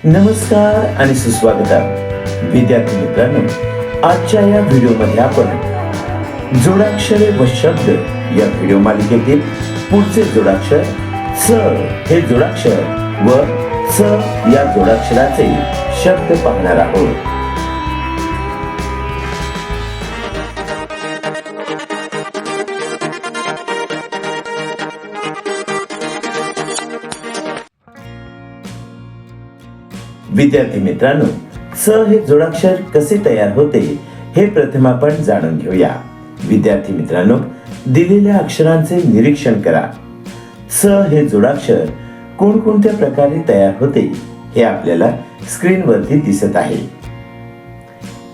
नमस्कार आणि सुस्वागत विद्यार्थी मित्रांनो, आजच्या या व्हिडिओमध्ये आपण जोडाक्षरे व शब्द या व्हिडिओ मालिकेतील पुढचे जोडाक्षर स हे जोडाक्षर व स या जोडाक्षराचे शब्द पाहणार आहोत. विद्यार्थी मित्रांनो, स हे जोडाक्षर कसे तयार होते हे प्रथम आपण जाणून घेऊया. विद्यार्थी मित्रांनो, दिलेल्या अक्षरांचे निरीक्षण करा. स हे जोडाक्षर कोणकोणत्या प्रकारे तयार होते हे आपल्याला स्क्रीनवरती दिसत आहे.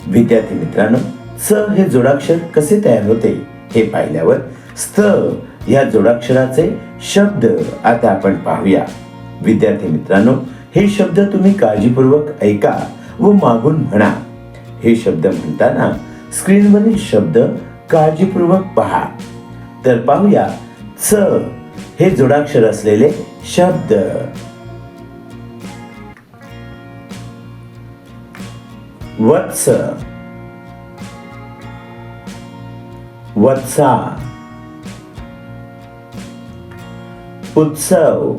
विद्यार्थी मित्रांनो, स हे जोडाक्षर कसे तयार होते हे पाहिल्यावर स्त या जोडाक्षराचे शब्द आता आपण पाहूया. विद्यार्थी मित्रांनो, हे शब्द तुम्ही काळजीपूर्वक ऐका व मागून म्हणा. हे शब्द म्हणताना स्क्रीनवरील शब्द काळजीपूर्वक पहा. तर पाहूया स हे जोडाक्षर असलेले शब्द. वत्स, वत्सा, उत्सव,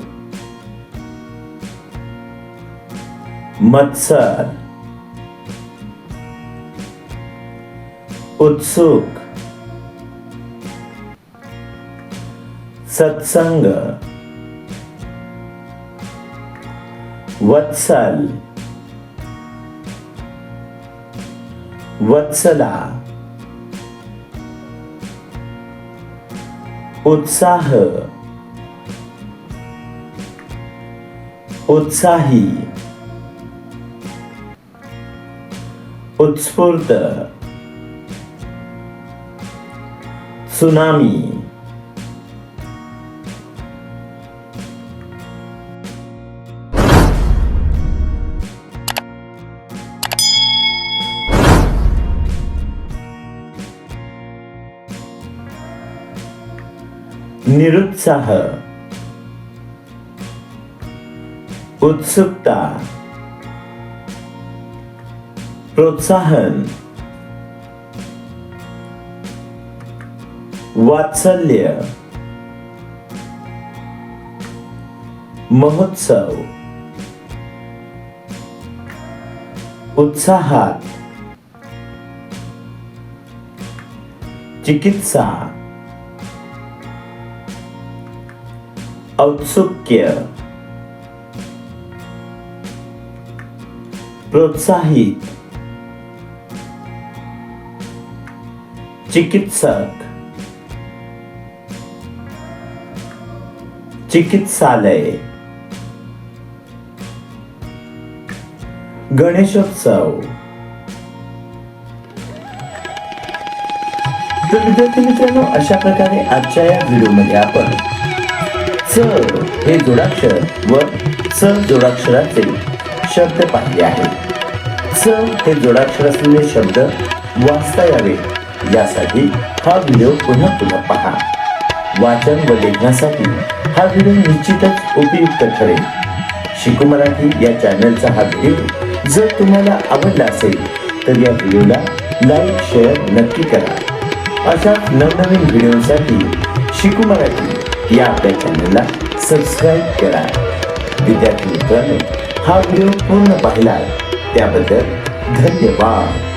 मत्सर, उत्सुक, सत्संग, वत्सल, वत्सला, उत्साह, उत्साही, उत्स्फूर्त, सुनामी, निरुत्साह, उत्सुकता, प्रोत्साहन, वात्सल्य, महोत्सव, उत्साहात, चिकित्सा, औत्सुक्य, प्रोत्साहित, चिकित्सक, चिकित्सालय, गणेशोत्सव. तर विद्यार्थी मित्रांनो, अशा प्रकारे आजच्या या व्हिडिओमध्ये आपण स हे जोडाक्षर व स जोडाक्षराचे शब्द पाहिले आहेत. स हे जोडाक्षर असलेले शब्द वाचता यावे यासाठी हा व्हिडिओ पुन्हा पुन्हा पहा. वाचन व लेखनासाठी हा व्हिडिओ निश्चितच उपयुक्त ठरेल. शिकू मराठी या चॅनलचा हा व्हिडिओ जर तुम्हाला आवडला असेल तर या व्हिडिओला लाईक शेअर नक्की करा. अशा नवनवीन व्हिडिओसाठी शिकू मराठी या आपल्या चॅनलला सबस्क्राईब करा. विद्यार्थी मित्रांनो, हा व्हिडिओ पूर्ण पाहिला त्याबद्दल धन्यवाद.